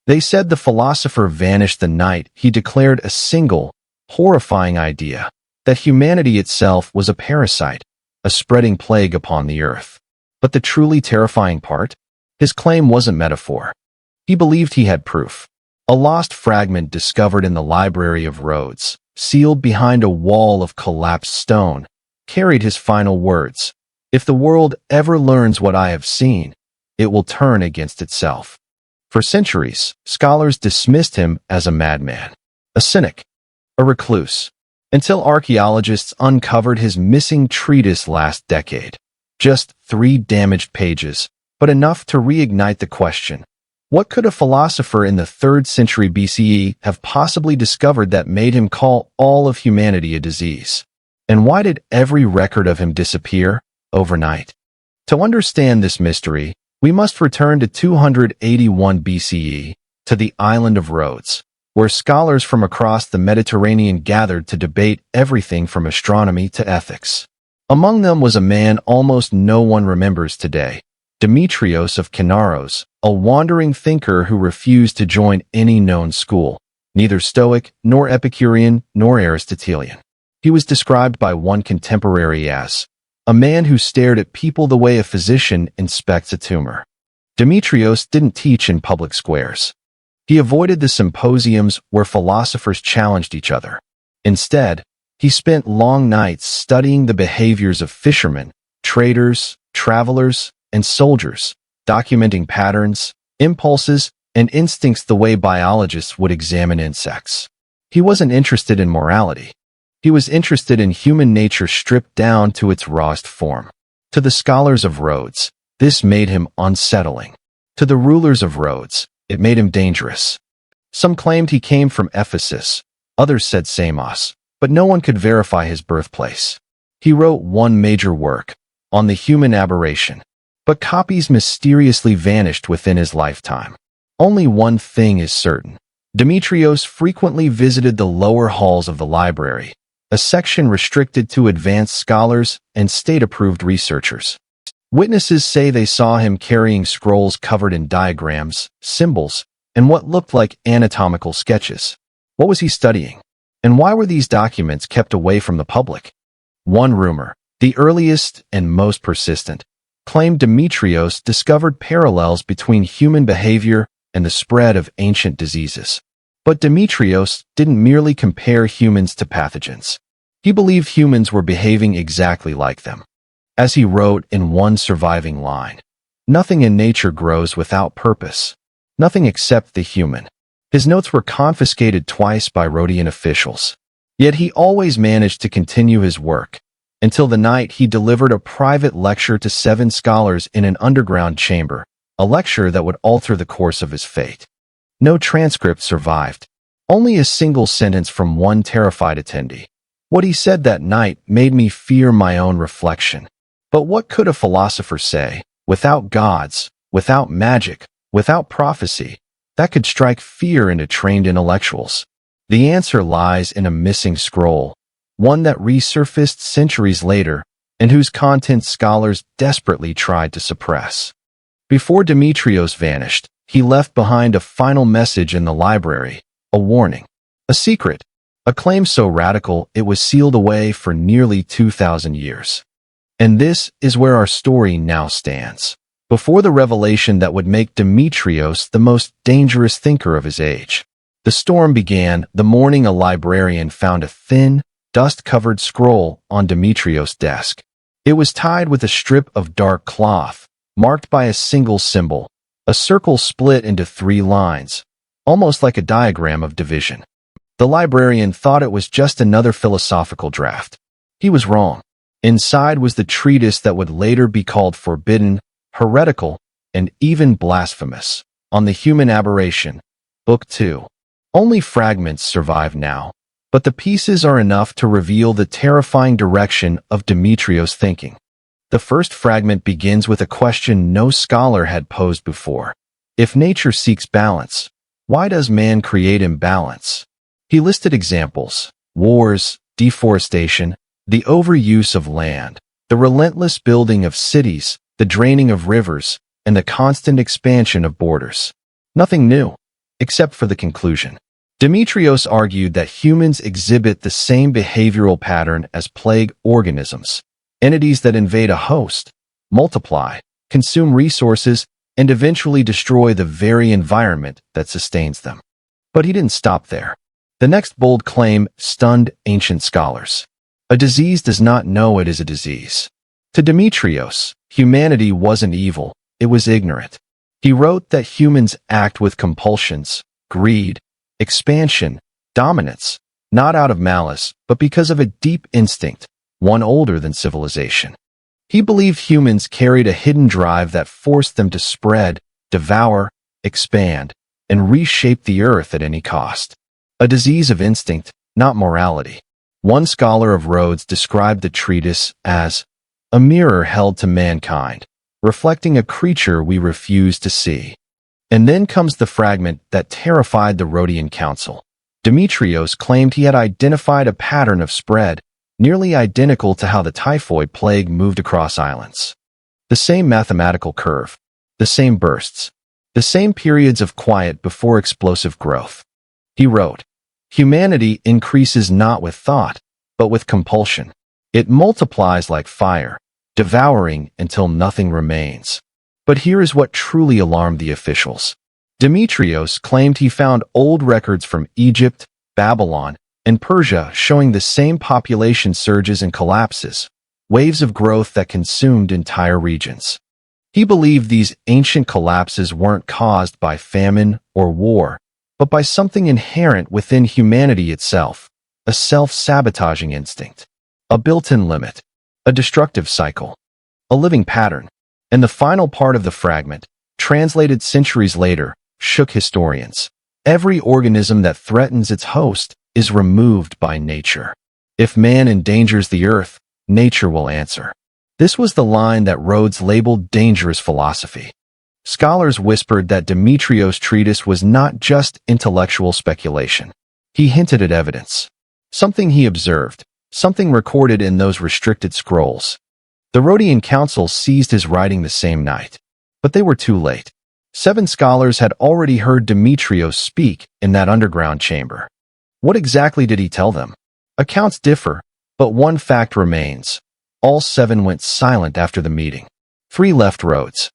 They said the philosopher vanished the night he declared a single, horrifying idea, that humanity itself was a parasite, a spreading plague upon the earth. But the truly terrifying part? His claim wasn't metaphor. He believed he had proof. A lost fragment discovered in the Library of Rhodes, sealed behind a wall of collapsed stone, carried his final words. If the world ever learns what I have seen, it will turn against itself. For centuries, scholars dismissed him as a madman, a cynic, a recluse, until archaeologists uncovered his missing treatise last decade. Just 3 damaged pages, but enough to reignite the question. What could a philosopher in the 3rd century BCE have possibly discovered that made him call all of humanity a disease? And why did every record of him disappear overnight? To understand this mystery, we must return to 281 BCE, to the island of Rhodes, where scholars from across the Mediterranean gathered to debate everything from astronomy to ethics. Among them was a man almost no one remembers today, Demetrios of Kinaros, a wandering thinker who refused to join any known school, neither Stoic, nor Epicurean, nor Aristotelian. He was described by one contemporary as a man who stared at people the way a physician inspects a tumor. Demetrios didn't teach in public squares. He avoided the symposiums where philosophers challenged each other. Instead, he spent long nights studying the behaviors of fishermen, traders, travelers, and soldiers, documenting patterns, impulses, and instincts the way biologists would examine insects. He wasn't interested in morality. He was interested in human nature stripped down to its rawest form. To the scholars of Rhodes, this made him unsettling. To the rulers of Rhodes, it made him dangerous. Some claimed he came from Ephesus, others said Samos, but no one could verify his birthplace. He wrote one major work, on the human aberration, but copies mysteriously vanished within his lifetime. Only one thing is certain. Demetrios frequently visited the lower halls of the library, a section restricted to advanced scholars and state-approved researchers. Witnesses say they saw him carrying scrolls covered in diagrams, symbols, and what looked like anatomical sketches. What was he studying? And why were these documents kept away from the public? One rumor, the earliest and most persistent, claimed Demetrios discovered parallels between human behavior and the spread of ancient diseases. But Demetrios didn't merely compare humans to pathogens. He believed humans were behaving exactly like them. As he wrote in one surviving line, "Nothing in nature grows without purpose. Nothing except the human." His notes were confiscated twice by Rhodian officials. Yet he always managed to continue his work, until the night he delivered a private lecture to 7 scholars in an underground chamber, a lecture that would alter the course of his fate. No transcript survived. Only a single sentence from one terrified attendee. What he said that night made me fear my own reflection. But what could a philosopher say, without gods, without magic, without prophecy, that could strike fear into trained intellectuals? The answer lies in a missing scroll, one that resurfaced centuries later and whose contents scholars desperately tried to suppress. Before Demetrios vanished, he left behind a final message in the library, a warning, a secret, a claim so radical it was sealed away for nearly 2,000 years. And this is where our story now stands, before the revelation that would make Demetrios the most dangerous thinker of his age. The storm began the morning a librarian found a thin, dust-covered scroll on Demetrios' desk. It was tied with a strip of dark cloth, marked by a single symbol, a circle split into 3 lines, almost like a diagram of division. The librarian thought it was just another philosophical draft. He was wrong. Inside was the treatise that would later be called forbidden, heretical, and even blasphemous, on the human aberration, Book 2. Only fragments survive now, but the pieces are enough to reveal the terrifying direction of Demetrios' thinking. The first fragment begins with a question no scholar had posed before. If nature seeks balance, why does man create imbalance? He listed examples: wars, deforestation, the overuse of land, the relentless building of cities, the draining of rivers, and the constant expansion of borders. Nothing new. except for the conclusion. Demetrios argued that humans exhibit the same behavioral pattern as plague organisms, entities that invade a host, multiply, consume resources, and eventually destroy the very environment that sustains them. But he didn't stop there. The next bold claim stunned ancient scholars. A disease does not know it is a disease. To Demetrios, humanity wasn't evil, it was ignorant. He wrote that humans act with compulsions, greed, expansion, dominance, not out of malice, but because of a deep instinct, one older than civilization. He believed humans carried a hidden drive that forced them to spread, devour, expand, and reshape the earth at any cost. A disease of instinct, not morality. One scholar of Rhodes described the treatise as a mirror held to mankind, reflecting a creature we refuse to see. And then comes the fragment that terrified the Rhodian Council. Demetrios claimed he had identified a pattern of spread, nearly identical to how the typhoid plague moved across islands. The same mathematical curve, the same bursts, the same periods of quiet before explosive growth. He wrote, "Humanity increases not with thought, but with compulsion. It multiplies like fire, devouring until nothing remains." But here is what truly alarmed the officials. Demetrios claimed he found old records from Egypt, Babylon, and Persia showing the same population surges and collapses, waves of growth that consumed entire regions. He believed these ancient collapses weren't caused by famine or war, but by something inherent within humanity itself, a self-sabotaging instinct, a built-in limit, a destructive cycle, a living pattern. And the final part of the fragment, translated centuries later, shook historians. Every organism that threatens its host is removed by nature. If man endangers the earth, nature will answer. This was the line that Rhodes labeled dangerous philosophy. Scholars whispered that Demetrios' treatise was not just intellectual speculation. He hinted at evidence. Something he observed, something recorded in those restricted scrolls. The Rhodian Council seized his writing the same night. But they were too late. 7 scholars had already heard Demetrios speak in that underground chamber. What exactly did he tell them? Accounts differ, but one fact remains. All 7 went silent after the meeting. 3 left Rhodes.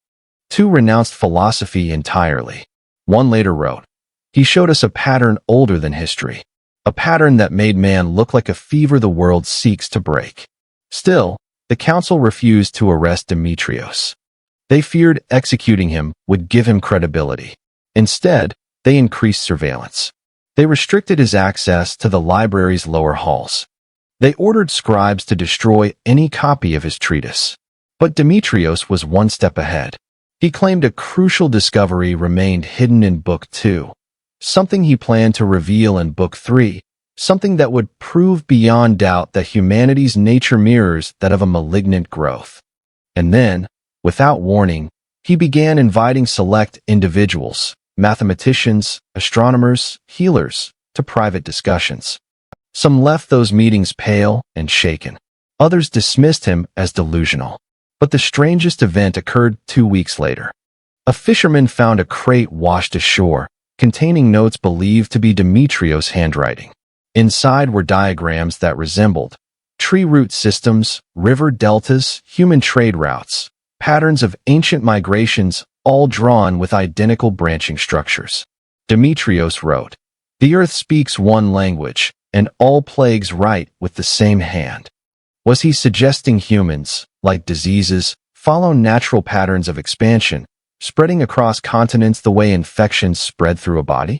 2 renounced philosophy entirely. 1 later wrote, "He showed us a pattern older than history, a pattern that made man look like a fever the world seeks to break." Still, the council refused to arrest Demetrios. They feared executing him would give him credibility. Instead, they increased surveillance. They restricted his access to the library's lower halls. They ordered scribes to destroy any copy of his treatise. But Demetrios was one step ahead. He claimed a crucial discovery remained hidden in Book 2, something he planned to reveal in Book 3, something that would prove beyond doubt that humanity's nature mirrors that of a malignant growth. And then, without warning, he began inviting select individuals, mathematicians, astronomers, healers, to private discussions. Some left those meetings pale and shaken. Others dismissed him as delusional. But the strangest event occurred 2 weeks later. A fisherman found a crate washed ashore, containing notes believed to be Demetrios' handwriting. Inside were diagrams that resembled tree root systems, river deltas, human trade routes, patterns of ancient migrations, all drawn with identical branching structures. Demetrios wrote, "The earth speaks one language, and all plagues write with the same hand." Was he suggesting humans, like diseases, follow natural patterns of expansion, spreading across continents the way infections spread through a body?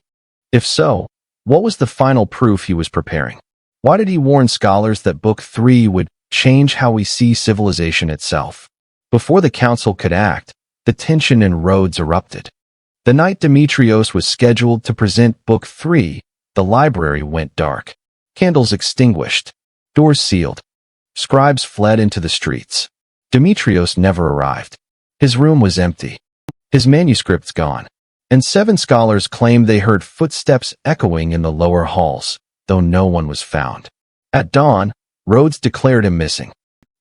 If so, what was the final proof he was preparing? Why did he warn scholars that Book 3 would change how we see civilization itself? Before the council could act, the tension in Rhodes erupted. The night Demetrios was scheduled to present Book 3, the library went dark. Candles extinguished, doors sealed. Scribes fled into the streets. Demetrios never arrived. His room was empty. His manuscripts gone. And 7 scholars claimed they heard footsteps echoing in the lower halls, though no one was found. At dawn, Rhodes declared him missing.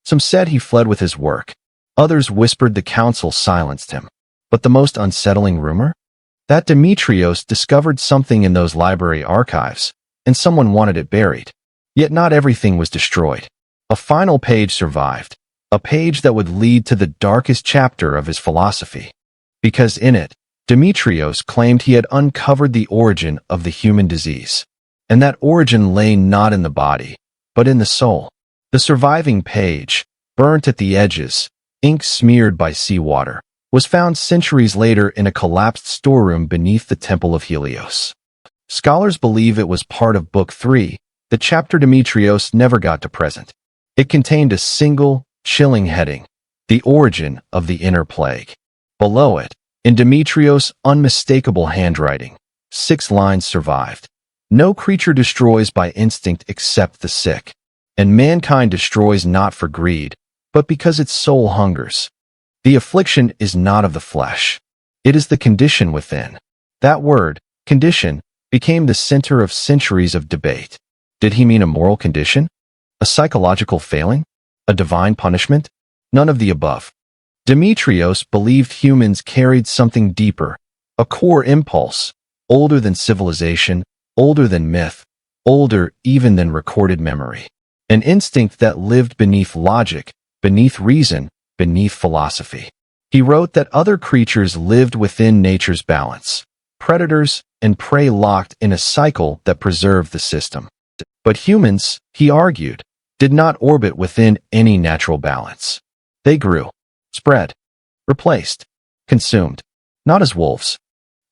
Some said he fled with his work. Others whispered the council silenced him. But the most unsettling rumor? that Demetrios discovered something in those library archives, and someone wanted it buried. Yet not everything was destroyed. A final page survived, a page that would lead to the darkest chapter of his philosophy. Because in it, Demetrios claimed he had uncovered the origin of the human disease, and that origin lay not in the body, but in the soul. The surviving page, burnt at the edges, ink smeared by seawater, was found centuries later in a collapsed storeroom beneath the Temple of Helios. Scholars believe it was part of Book 3, the chapter Demetrios never got to present. It contained a single, chilling heading, The Origin of the Inner Plague. Below it, in Demetrios' unmistakable handwriting, 6 lines survived. No creature destroys by instinct except the sick, and mankind destroys not for greed, but because its soul hungers. The affliction is not of the flesh. It is the condition within. That word, condition, became the center of centuries of debate. Did he mean a moral condition? A psychological failing? A divine punishment? None of the above. Demetrios believed humans carried something deeper, a core impulse, older than civilization, older than myth, older even than recorded memory. An instinct that lived beneath logic, beneath reason, beneath philosophy. He wrote that other creatures lived within nature's balance, predators and prey locked in a cycle that preserved the system. But humans, he argued, did not orbit within any natural balance. They grew, spread, replaced, consumed, not as wolves,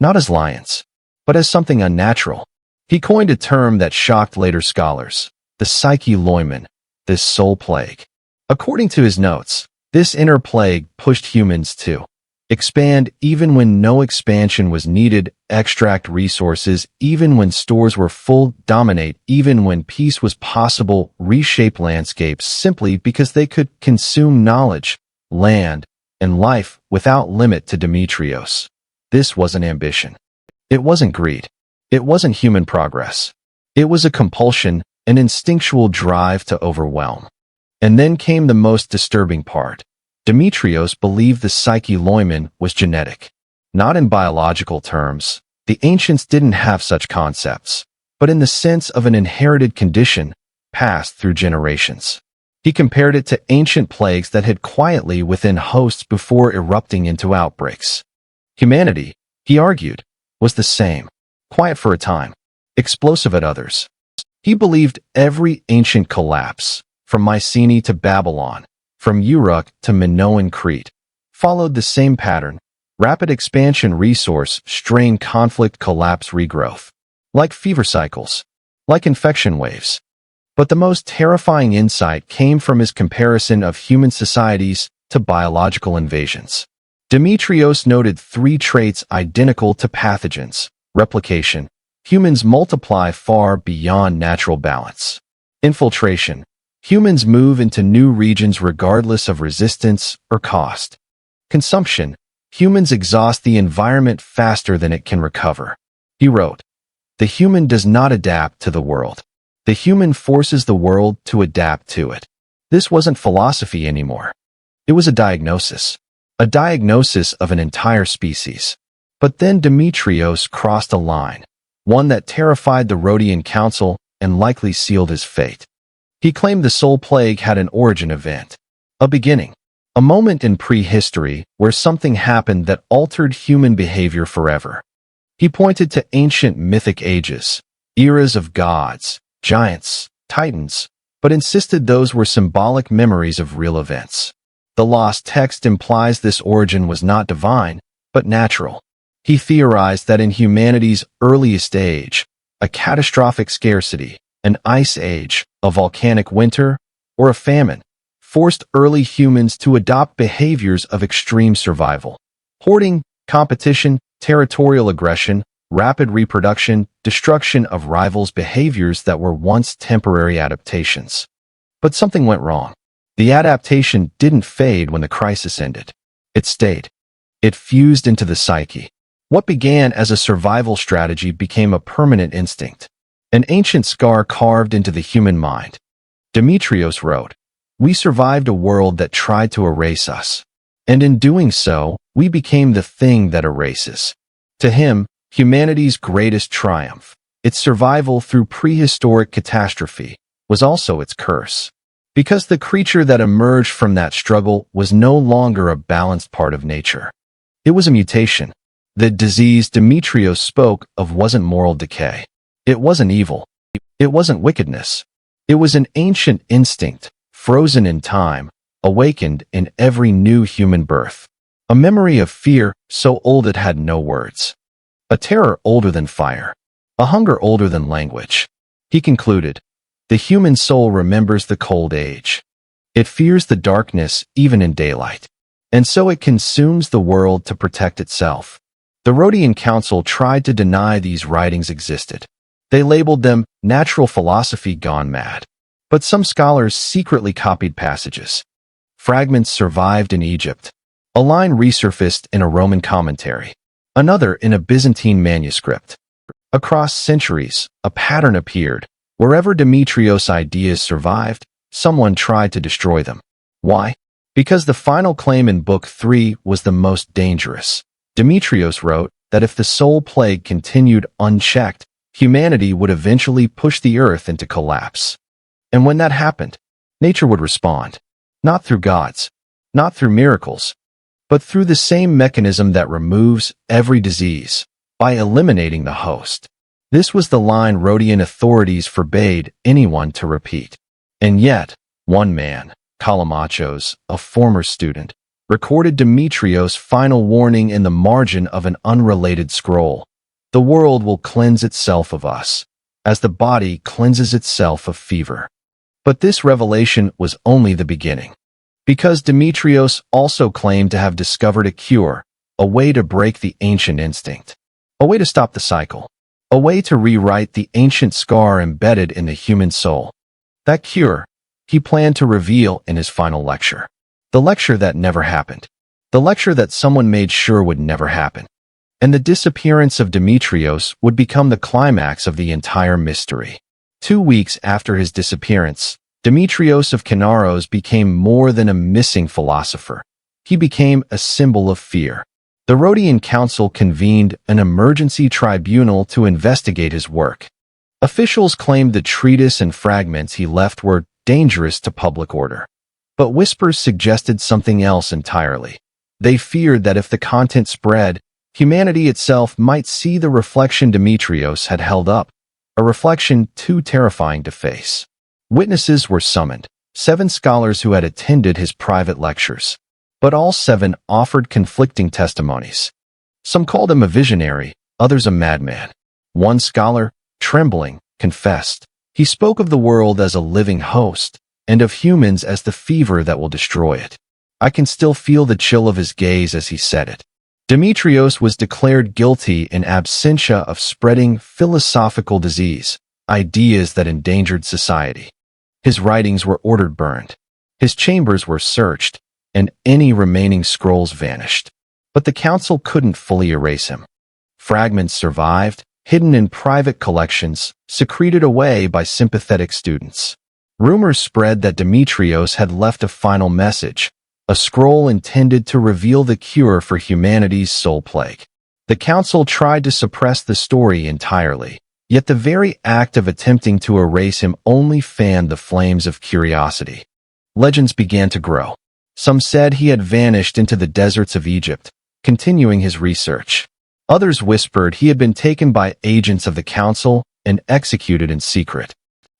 not as lions, but as something unnatural. He coined a term that shocked later scholars, the psyche loimen, this soul plague. According to his notes, this inner plague pushed humans to expand even when no expansion was needed, extract resources even when stores were full, dominate even when peace was possible, reshape landscapes simply because they could consume knowledge, land, and life without limit. To Demetrios, this wasn't ambition. It wasn't greed. It wasn't human progress. It was a compulsion, an instinctual drive to overwhelm. And then came the most disturbing part. Demetrios believed the psyche loimen was genetic. Not in biological terms, the ancients didn't have such concepts, but in the sense of an inherited condition passed through generations. He compared it to ancient plagues that hid quietly within hosts before erupting into outbreaks. Humanity, he argued, was the same, quiet for a time, explosive at others. He believed every ancient collapse, from Mycenae to Babylon, from Uruk to Minoan Crete, followed the same pattern: rapid expansion, resource, strain, conflict, collapse, regrowth. Like fever cycles, like infection waves. But the most terrifying insight came from his comparison of human societies to biological invasions. Demetrios noted 3 traits identical to pathogens: replication. Humans multiply far beyond natural balance. Infiltration. Humans move into new regions regardless of resistance or cost. Consumption. Humans exhaust the environment faster than it can recover. He wrote, "The human does not adapt to the world. The human forces the world to adapt to it." This wasn't philosophy anymore. It was a diagnosis of an entire species. But then Demetrios crossed a line, one that terrified the Rhodian Council and likely sealed his fate. He claimed the soul plague had an origin event, a beginning, a moment in prehistory where something happened that altered human behavior forever. He pointed to ancient mythic ages, eras of gods, giants, titans, but insisted those were symbolic memories of real events. The lost text implies this origin was not divine, but natural. He theorized that in humanity's earliest age, a catastrophic scarcity, an ice age, a volcanic winter, or a famine, forced early humans to adopt behaviors of extreme survival: hoarding, competition, territorial aggression, rapid reproduction, destruction of rivals, behaviors that were once temporary adaptations. But something went wrong. The adaptation didn't fade when the crisis ended. It stayed. It fused into the psyche. What began as a survival strategy became a permanent instinct, an ancient scar carved into the human mind. Demetrios wrote, "We survived a world that tried to erase us, and in doing so, we became the thing that erases." To him, humanity's greatest triumph, its survival through prehistoric catastrophe, was also its curse. Because the creature that emerged from that struggle was no longer a balanced part of nature. It was a mutation. The disease Demetrios spoke of wasn't moral decay. It wasn't evil. It wasn't wickedness. It was an ancient instinct, frozen in time, awakened in every new human birth. A memory of fear so old it had no words. A terror older than fire. A hunger older than language. He concluded, the human soul remembers the cold age. It fears the darkness even in daylight. And so it consumes the world to protect itself. The Rhodian Council tried to deny these writings existed. They labeled them natural philosophy gone mad. But some scholars secretly copied passages. Fragments survived in Egypt. A line resurfaced in a Roman commentary. Another in a Byzantine manuscript. Across centuries, a pattern appeared. Wherever Demetrios' ideas survived, someone tried to destroy them. Why? Because the final claim in Book 3 was the most dangerous. Demetrios wrote that if the soul plague continued unchecked, humanity would eventually push the earth into collapse. And when that happened, nature would respond. Not through gods, not through miracles, but through the same mechanism that removes every disease, by eliminating the host. This was the line Rhodian authorities forbade anyone to repeat. And yet, one man, Callimachos, a former student, recorded Demetrios' final warning in the margin of an unrelated scroll. The world will cleanse itself of us, as the body cleanses itself of fever. But this revelation was only the beginning. Because Demetrios also claimed to have discovered a cure, a way to break the ancient instinct, a way to stop the cycle, a way to rewrite the ancient scar embedded in the human soul. That cure, he planned to reveal in his final lecture. The lecture that never happened. The lecture that someone made sure would never happen. And the disappearance of Demetrios would become the climax of the entire mystery. 2 weeks after his disappearance, Demetrios of Kanaros became more than a missing philosopher. He became a symbol of fear. The Rhodian Council convened an emergency tribunal to investigate his work. Officials claimed the treatise and fragments he left were dangerous to public order. But whispers suggested something else entirely. They feared that if the content spread, humanity itself might see the reflection Demetrios had held up, a reflection too terrifying to face. Witnesses were summoned, 7 scholars who had attended his private lectures. But all 7 offered conflicting testimonies. Some called him a visionary, others a madman. One scholar, trembling, confessed. He spoke of the world as a living host, and of humans as the fever that will destroy it. I can still feel the chill of his gaze as he said it. Demetrios was declared guilty in absentia of spreading philosophical disease, ideas that endangered society. His writings were ordered burned. His chambers were searched, and any remaining scrolls vanished. But the council couldn't fully erase him. Fragments survived, hidden in private collections, secreted away by sympathetic students. Rumors spread that Demetrios had left a final message, a scroll intended to reveal the cure for humanity's soul plague. The council tried to suppress the story entirely, yet the very act of attempting to erase him only fanned the flames of curiosity. Legends began to grow. Some said he had vanished into the deserts of Egypt, continuing his research. Others whispered he had been taken by agents of the council and executed in secret.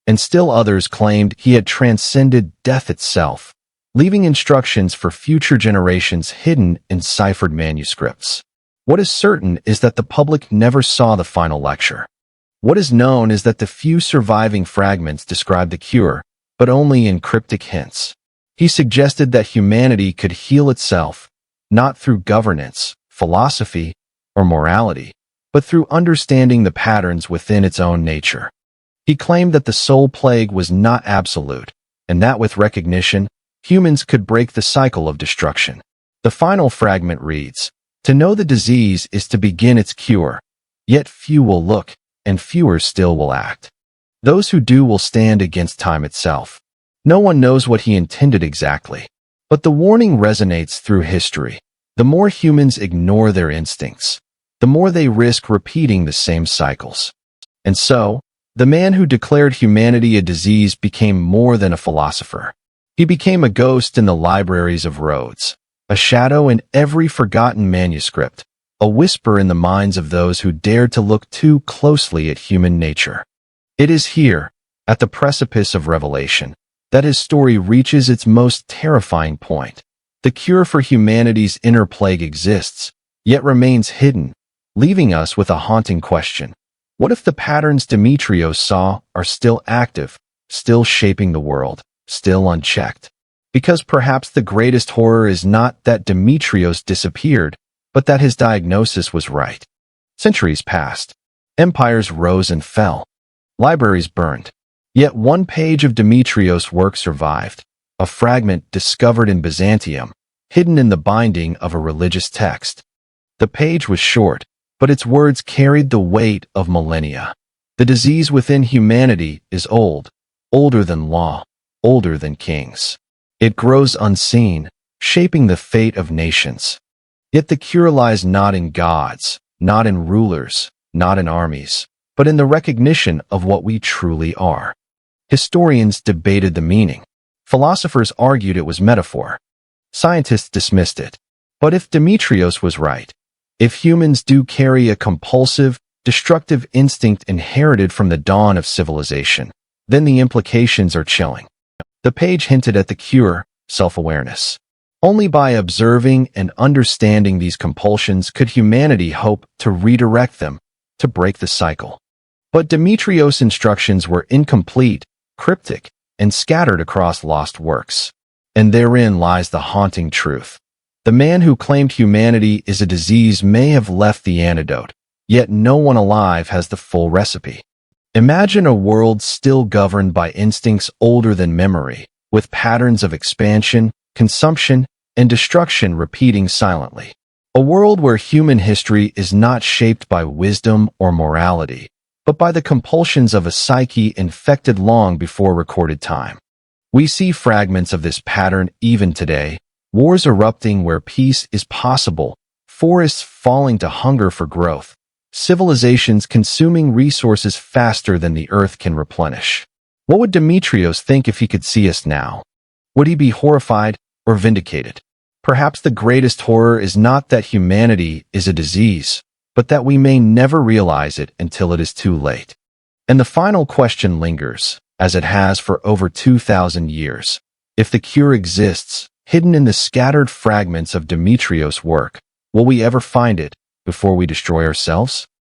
And still others claimed he had transcended death itself, leaving instructions for future generations hidden in ciphered manuscripts. What is certain is that the public never saw the final lecture. What is known is that the few surviving fragments describe the cure, but only in cryptic hints. He suggested that humanity could heal itself, not through governance, philosophy, or morality, but through understanding the patterns within its own nature. He claimed that the soul plague was not absolute, and that with recognition, humans could break the cycle of destruction. The final fragment reads, "To know the disease is to begin its cure, yet few will look, and fewer still will act. Those who do will stand against time itself." No one knows what he intended exactly, but the warning resonates through history. The more humans ignore their instincts, the more they risk repeating the same cycles. And so, the man who declared humanity a disease became more than a philosopher. He became a ghost in the libraries of Rhodes, a shadow in every forgotten manuscript, a whisper in the minds of those who dared to look too closely at human nature. It is here, at the precipice of revelation, that his story reaches its most terrifying point. The cure for humanity's inner plague exists, yet remains hidden, leaving us with a haunting question. What if the patterns Demetrios saw are still active, still shaping the world, still unchecked? Because perhaps the greatest horror is not that Demetrios disappeared, but that his diagnosis was right. Centuries passed. Empires rose and fell. Libraries burned. Yet one page of Demetrios' work survived, a fragment discovered in Byzantium, hidden in the binding of a religious text. The page was short, but its words carried the weight of millennia. The disease within humanity is old, older than law, older than kings. It grows unseen, shaping the fate of nations. Yet the cure lies not in gods, not in rulers, not in armies, but in the recognition of what we truly are. Historians debated the meaning. Philosophers argued it was metaphor. Scientists dismissed it. But if Demetrios was right, if humans do carry a compulsive, destructive instinct inherited from the dawn of civilization, then the implications are chilling. The page hinted at the cure, self-awareness. Only by observing and understanding these compulsions could humanity hope to redirect them, to break the cycle. But Demetrios' instructions were incomplete, cryptic, and scattered across lost works. And therein lies the haunting truth. The man who claimed humanity is a disease may have left the antidote, yet no one alive has the full recipe. Imagine a world still governed by instincts older than memory, with patterns of expansion, consumption, and destruction repeating silently. A world where human history is not shaped by wisdom or morality, but by the compulsions of a psyche infected long before recorded time. We see fragments of this pattern even today, wars erupting where peace is possible, forests falling to hunger for growth, civilizations consuming resources faster than the earth can replenish. What would Demetrios think if he could see us now? Would he be horrified or vindicated? Perhaps the greatest horror is not that humanity is a disease, but that we may never realize it until it is too late. And the final question lingers, as it has for over 2,000 years. If the cure exists, hidden in the scattered fragments of Demetrios' work, will we ever find it before we destroy ourselves?